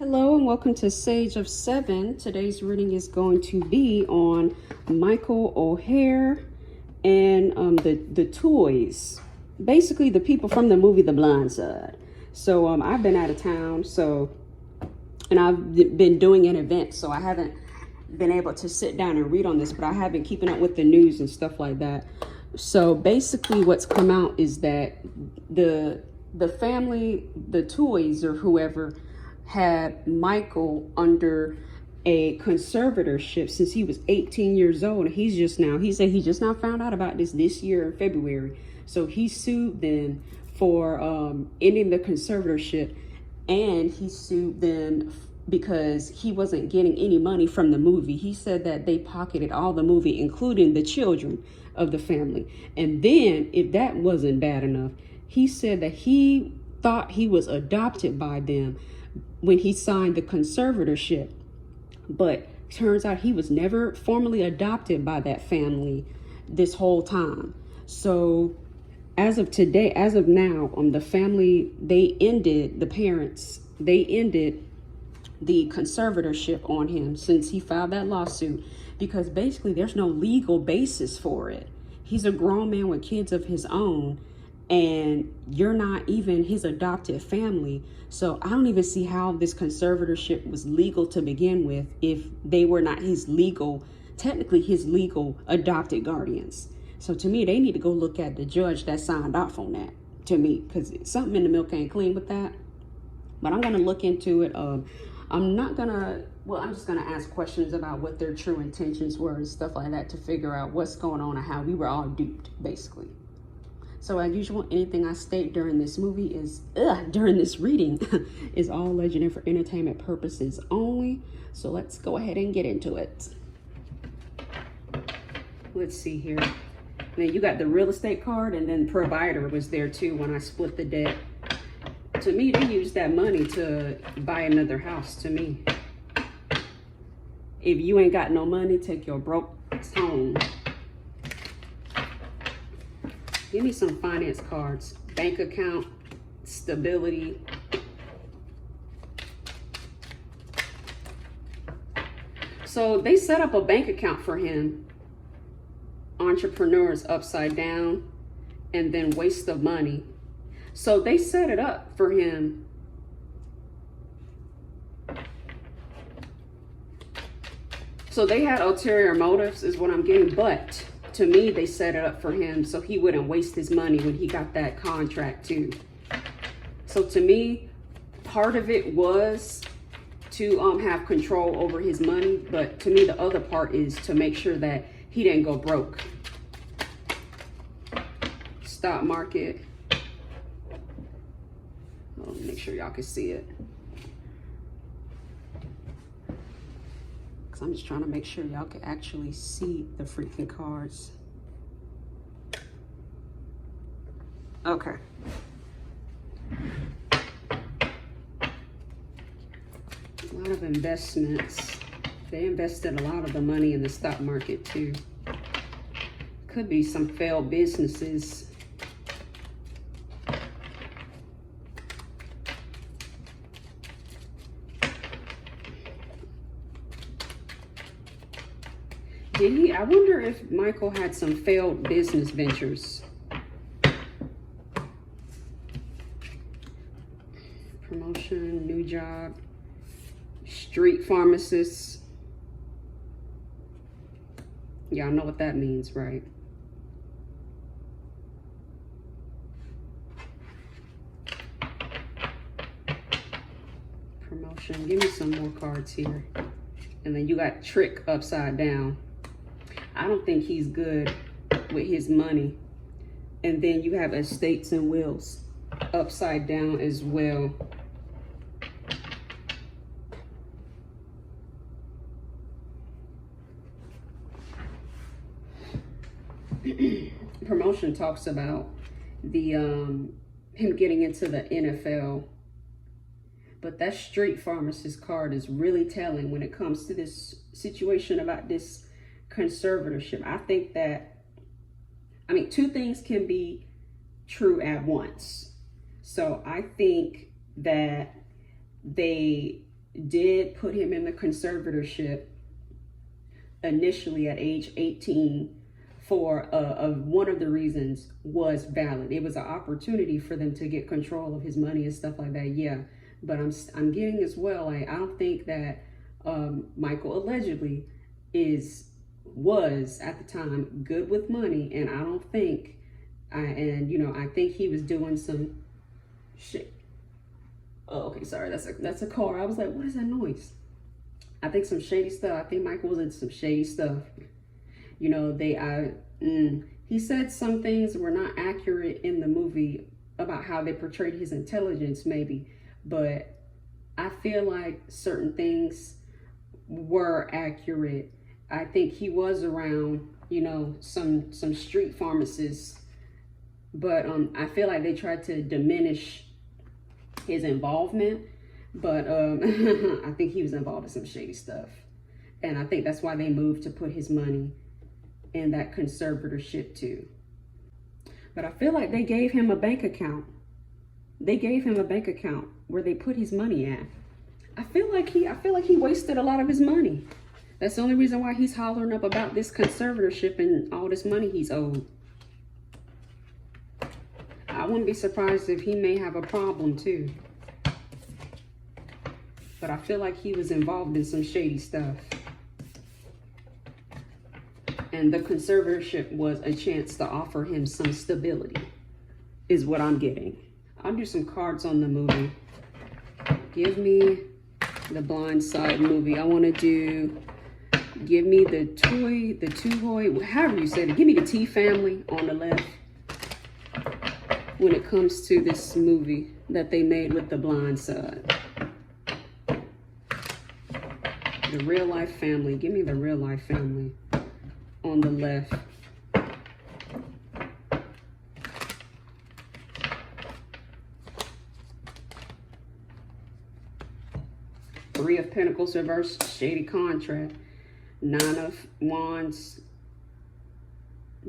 Hello and welcome to Sage of Seven. Today's reading is going to be on Michael Oher and the Touhys. Basically the people from the movie The Blindside. So I've been out of town, and I've been doing an event, so I haven't been able to sit down and read on this, but I have been keeping up with the news and stuff like that. So basically what's come out is that the family, the Touhys or whoever, had Michael under a conservatorship since he was 18 years old. He said he just now found out about this year in February. So he sued them for ending the conservatorship, and he sued them because he wasn't getting any money from the movie. He said that they pocketed all the movie, including the children of the family. And then, if that wasn't bad enough, he said that he thought he was adopted by them when he signed the conservatorship, but turns out he was never formally adopted by that family this whole time. So as of now, the family, they ended the conservatorship on him since he filed that lawsuit, because basically there's no legal basis for it. He's a grown man with kids of his own, and you're not even his adopted family. So I don't even see how this conservatorship was legal to begin with if they were not technically his legal adopted guardians. So to me, they need to go look at the judge that signed off on that, to me, because something in the milk ain't clean with that. But I'm going to look into it. I'm just going to ask questions about what their true intentions were and stuff like that to figure out what's going on and how we were all duped, basically. So as usual, anything I state during this reading is all legend and for entertainment purposes only. So let's go ahead and get into it. Let's see here. Then you got the real estate card, and then provider was there too when I split the debt. To me, they used that money to buy another house, to me. If you ain't got no money, take your broke home. Give me some finance cards. Bank account, stability. So they set up a bank account for him. Entrepreneurs upside down, and then waste of money. So they set it up for him. So they had ulterior motives is what I'm getting, but to me, they set it up for him so he wouldn't waste his money when he got that contract too. So to me, part of it was to have control over his money, but to me, the other part is to make sure that he didn't go broke. Stock market. Oh, make sure y'all can see it. I'm just trying to make sure y'all can actually see the freaking cards. Okay. A lot of investments. They invested a lot of the money in the stock market too. Could be some failed businesses. I wonder if Michael had some failed business ventures. Promotion, new job, street pharmacist. Y'all know what that means, right? Promotion. Give me some more cards here. And then you got trick upside down. I don't think he's good with his money. And then you have estates and wills upside down as well. Promotion talks about the him getting into the NFL. But that street pharmacist card is really telling when it comes to this situation about this conservatorship. I think that, two things can be true at once. So I think that they did put him in the conservatorship initially at age 18 for one of the reasons was valid. It was an opportunity for them to get control of his money and stuff like that. Yeah, but I'm getting as well. Like, I don't think that Michael allegedly was at the time good with money, and I don't think I think he was doing some shit. Oh, okay, sorry, that's a car. I was like, what is that noise? I think some shady stuff. I think Michael was into some shady stuff. You know, he said some things were not accurate in the movie about how they portrayed his intelligence, maybe, but I feel like certain things were accurate. I think he was around, you know, some street pharmacists, but I feel like they tried to diminish his involvement, but I think he was involved in some shady stuff, and I think that's why they moved to put his money in that conservatorship too. But I feel like they gave him a bank account. They gave him a bank account where they put his money at. I feel like he wasted a lot of his money. That's the only reason why he's hollering up about this conservatorship and all this money he's owed. I wouldn't be surprised if he may have a problem too. But I feel like he was involved in some shady stuff. And the conservatorship was a chance to offer him some stability, is what I'm getting. I'll do some cards on the movie. Give me the Blindside movie. I want to give me the Touhy, however you say it. Give me the T family on the left when it comes to this movie that they made with the Blindside. The real life family. Give me the real life family on the left. Three of Pentacles reversed, shady contract. Nine of Wands,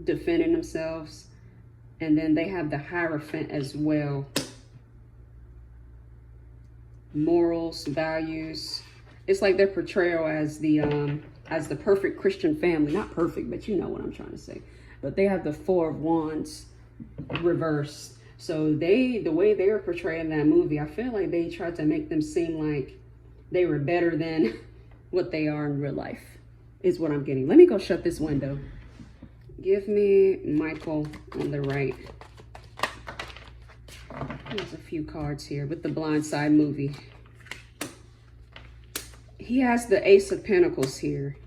defending themselves. And then they have the Hierophant as well. Morals, values. It's like their portrayal as the perfect Christian family. Not perfect, but you know what I'm trying to say. But they have the Four of Wands reversed. So the way they were portraying that movie, I feel like they tried to make them seem like they were better than what they are in real life, is what I'm getting. Let me go shut this window. Give me Michael on the right. There's a few cards here with the Blindside movie. He has the Ace of Pentacles here.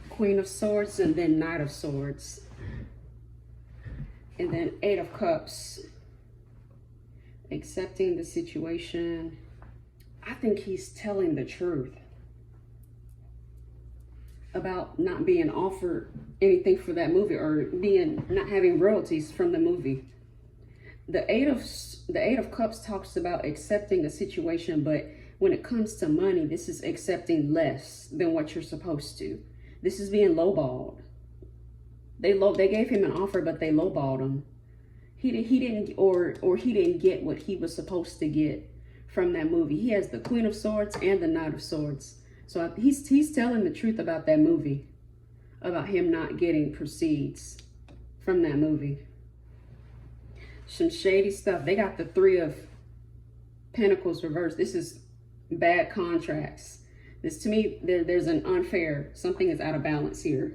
Queen of Swords, and then Knight of Swords. And then Eight of Cups. Accepting the situation. I think he's telling the truth about not being offered anything for that movie, or not having royalties from the movie. The Eight of Cups talks about accepting a situation, but when it comes to money, this is accepting less than what you're supposed to. This is being lowballed. They gave him an offer, but they lowballed him. He didn't get what he was supposed to get from that movie. He has the Queen of Swords and the Knight of Swords. So he's telling the truth about that movie, about him not getting proceeds from that movie. Some shady stuff. They got the Three of Pentacles reversed. This is bad contracts. This, to me, there's an unfair, something is out of balance here.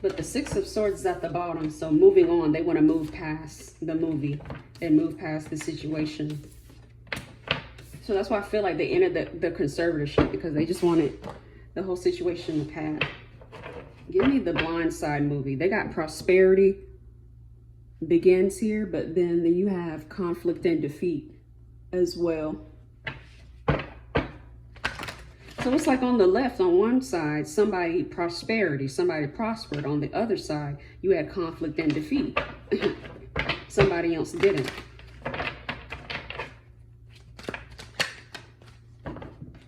But the Six of Swords is at the bottom, so moving on, they want to move past the movie and move past the situation. So that's why I feel like they entered the conservatorship, because they just wanted the whole situation to pass. Give me the Blindside movie. They got prosperity begins here, but then you have conflict and defeat as well. So it's like on the left, on one side, somebody prosperity, somebody prospered. On the other side, you had conflict and defeat. Somebody else didn't.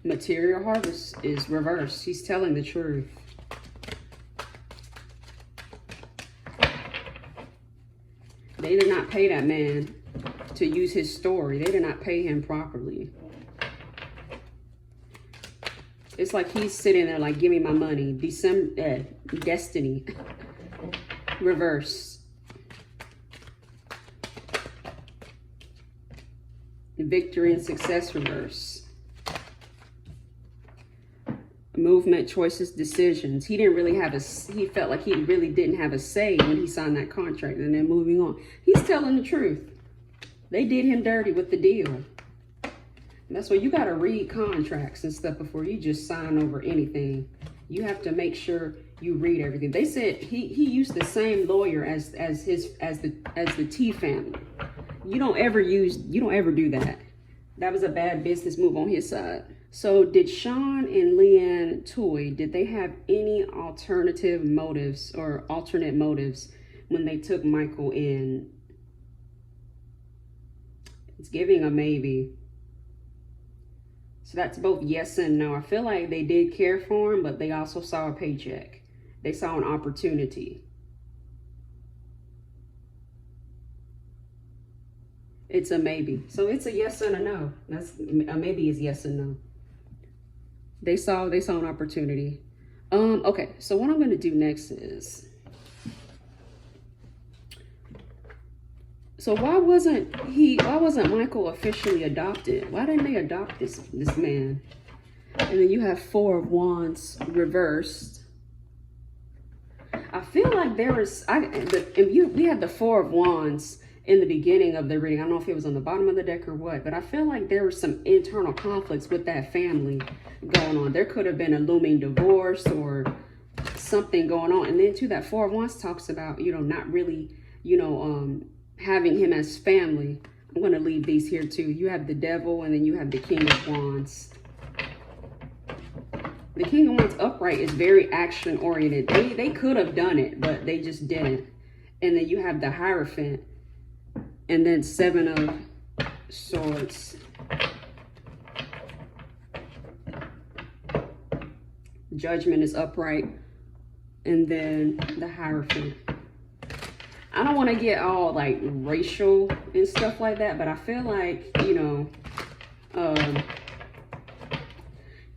Material harvest is reversed. He's telling the truth. They did not pay that man to use his story. They did not pay him properly. It's like he's sitting there like, give me my money. Destiny. Reverse. Victory and success reverse. Movement, choices, decisions. He didn't really have he felt like he really didn't have a say when he signed that contract. And then moving on. He's telling the truth. They did him dirty with the deal. And that's why you got to read contracts and stuff before you just sign over anything. You have to make sure you read everything. They said he used the same lawyer as the T family. You don't ever do that. That was a bad business move on his side. So did Sean and Leanne Touhy, did they have any alternative motives or alternate motives when they took Michael in? It's giving a maybe. So that's both yes and no. I feel like they did care for him, but they also saw a paycheck. They saw an opportunity. It's a maybe. So it's a yes and a no. That's a maybe is yes and no. They saw an opportunity. Okay, so what I'm gonna do next is, so why wasn't Michael officially adopted? Why didn't they adopt this man? And then you have Four of Wands reversed. I feel like we had the Four of Wands in the beginning of the reading. I don't know if it was on the bottom of the deck or what, but I feel like there were some internal conflicts with that family going on. There could have been a looming divorce or something going on. And then too, that Four of Wands talks about, not really, having him as family. I'm going to leave these here too. You have the Devil and then you have the King of Wands. The King of Wands upright is very action oriented. They could have done it, but they just didn't. And then you have the Hierophant. And then Seven of Swords. Judgment is upright. And then the Hierophant. I don't want to get all like racial and stuff like that, but I feel like,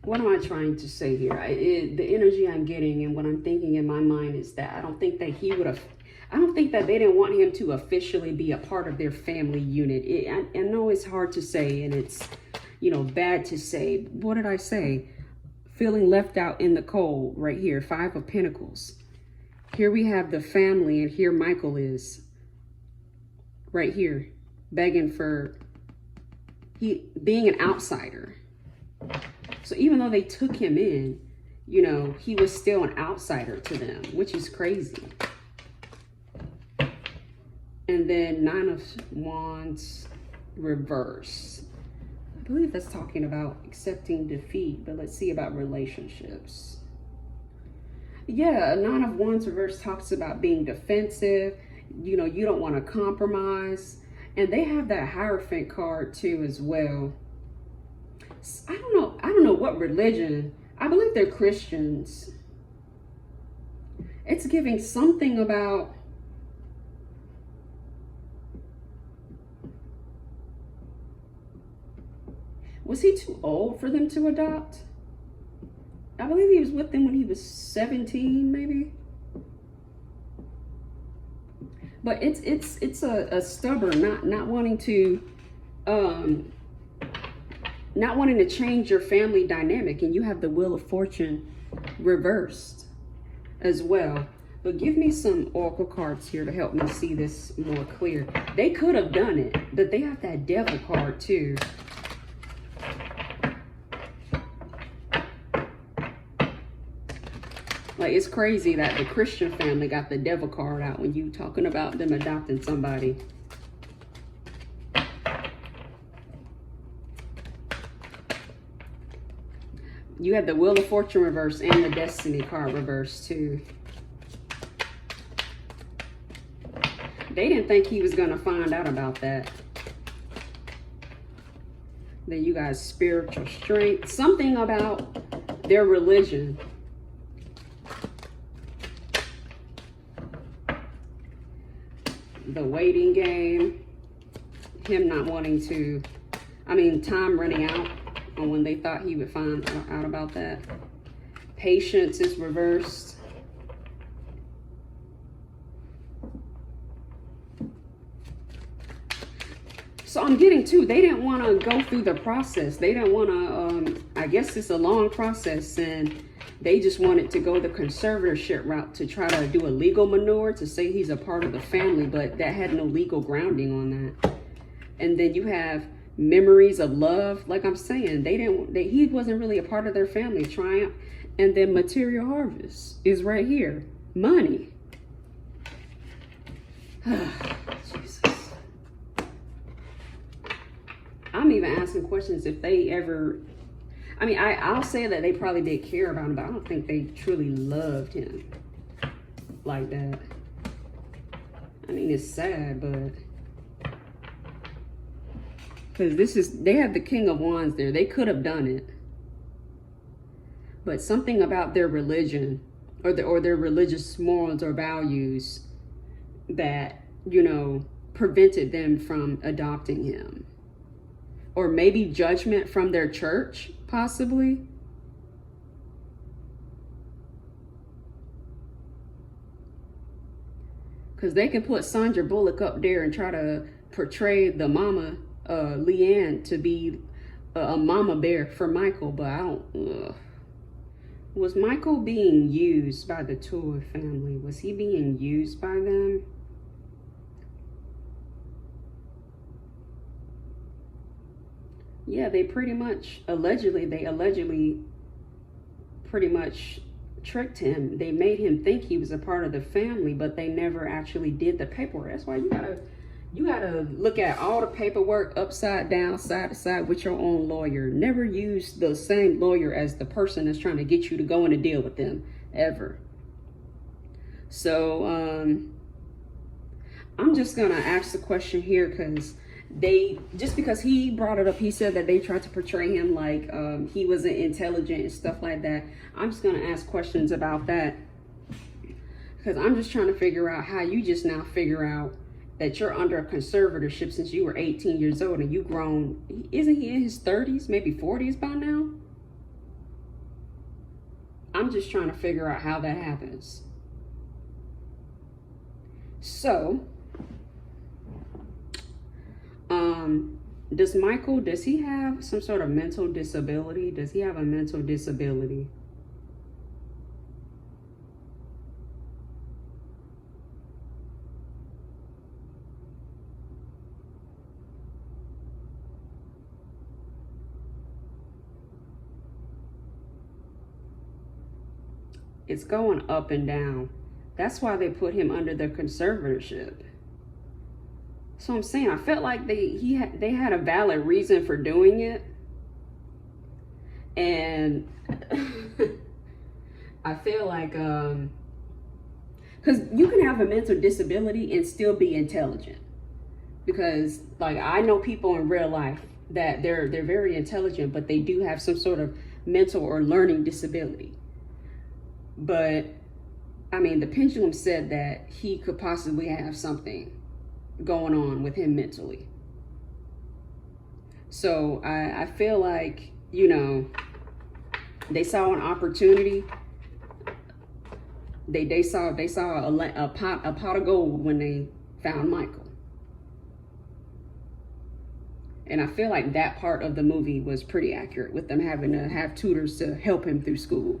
what am I trying to say here? The energy I'm getting and what I'm thinking in my mind is that I don't think that they didn't want him to officially be a part of their family unit. I know it's hard to say and it's, bad to say. What did I say? Feeling left out in the cold right here. Five of Pentacles. Here we have the family and here Michael is. Right here. Begging for being an outsider. So even though they took him in, he was still an outsider to them, which is crazy. And then Nine of Wands reverse. I believe that's talking about accepting defeat, but let's see about relationships. Yeah, Nine of Wands reverse talks about being defensive. You don't want to compromise. And they have that Hierophant card too as well. I don't know what religion. I believe they're Christians. It's giving something about, was he too old for them to adopt? I believe he was with them when he was 17, maybe. But it's a stubborn, not wanting to change your family dynamic. And you have the Wheel of Fortune reversed as well. But give me some oracle cards here to help me see this more clear. They could have done it, but they have that Devil card too. Like, it's crazy that the Christian family got the Devil card out when you talking about them adopting somebody. You had the Wheel of Fortune reverse and the Destiny card reverse too. They didn't think he was going to find out about that. Then you guys, spiritual strength. Something about their religion. the waiting game, him not wanting to, time running out on when they thought he would find out about that. Patience is reversed. So I'm getting too, they didn't want to go through the process. They didn't want to, I guess it's a long process, and they just wanted to go the conservatorship route to try to do a legal maneuver to say he's a part of the family, but that had no legal grounding on that. And then you have memories of love. Like I'm saying, he wasn't really a part of their family. Triumph. And then material harvest is right here. Money. Jesus. I'm even asking questions if they ever, I'll say that they probably did care about him, but I don't think they truly loved him like that. It's sad, but because they have the King of Wands there. They could have done it. But something about their religion or their religious morals or values that, prevented them from adopting him. Or maybe judgment from their church, possibly. Because they can put Sandra Bullock up there and try to portray the mama, Leanne, to be a mama bear for Michael, but I don't... Was Michael being used by the Touhy family? Was he being used by them? Yeah, they allegedly pretty much tricked him. They made him think he was a part of the family, but they never actually did the paperwork. That's why you gotta look at all the paperwork upside down, side to side with your own lawyer. Never use the same lawyer as the person that's trying to get you to go in a deal with them, ever. So I'm just gonna ask the question here because because he brought it up, he said that they tried to portray him like he wasn't intelligent and stuff like that. I'm just gonna ask questions about that because I'm just trying to figure out how you just now figure out that you're under a conservatorship since you were 18 years old and you grown. Isn't he in his 30s, maybe 40s by now? I'm just trying to figure out how that happens. So, does he have some sort of mental disability? Does he have a mental disability? It's going up and down. That's why they put him under the conservatorship. So I'm saying, I felt like they had a valid reason for doing it. And I feel like, because you can have a mental disability and still be intelligent. Because like I know people in real life that they're very intelligent, but they do have some sort of mental or learning disability. But the pendulum said that he could possibly have something going on with him mentally. So I feel like, they saw an opportunity. They saw a pot of gold when they found Michael. And I feel like that part of the movie was pretty accurate with them having to have tutors to help him through school.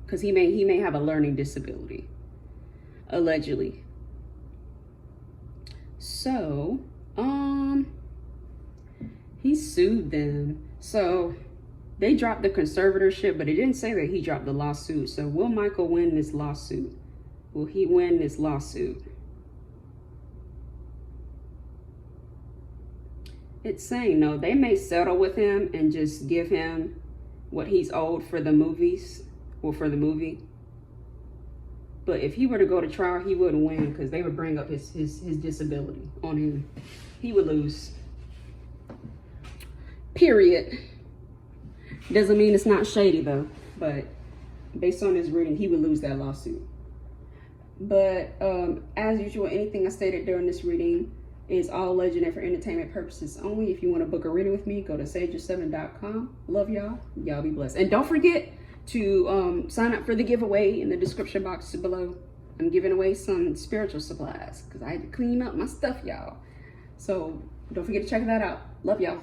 Because he may have a learning disability, allegedly. So, he sued them. So, they dropped the conservatorship, but it didn't say that he dropped the lawsuit. So, will Michael win this lawsuit? Will he win this lawsuit? It's saying, no, they may settle with him and just give him what he's owed for the movies. Well, for the movie. But if he were to go to trial, he wouldn't win because they would bring up his disability on him. He would lose. Period. Doesn't mean it's not shady though. But based on his reading, he would lose that lawsuit. But as usual, anything I stated during this reading is all legend and for entertainment purposes only. If you want to book a reading with me, go to sageof7.com. Love y'all. Y'all be blessed. And don't forget to sign up for the giveaway in the description box below. I'm giving away some spiritual supplies because I had to clean up my stuff, y'all. So don't forget to check that out. Love y'all.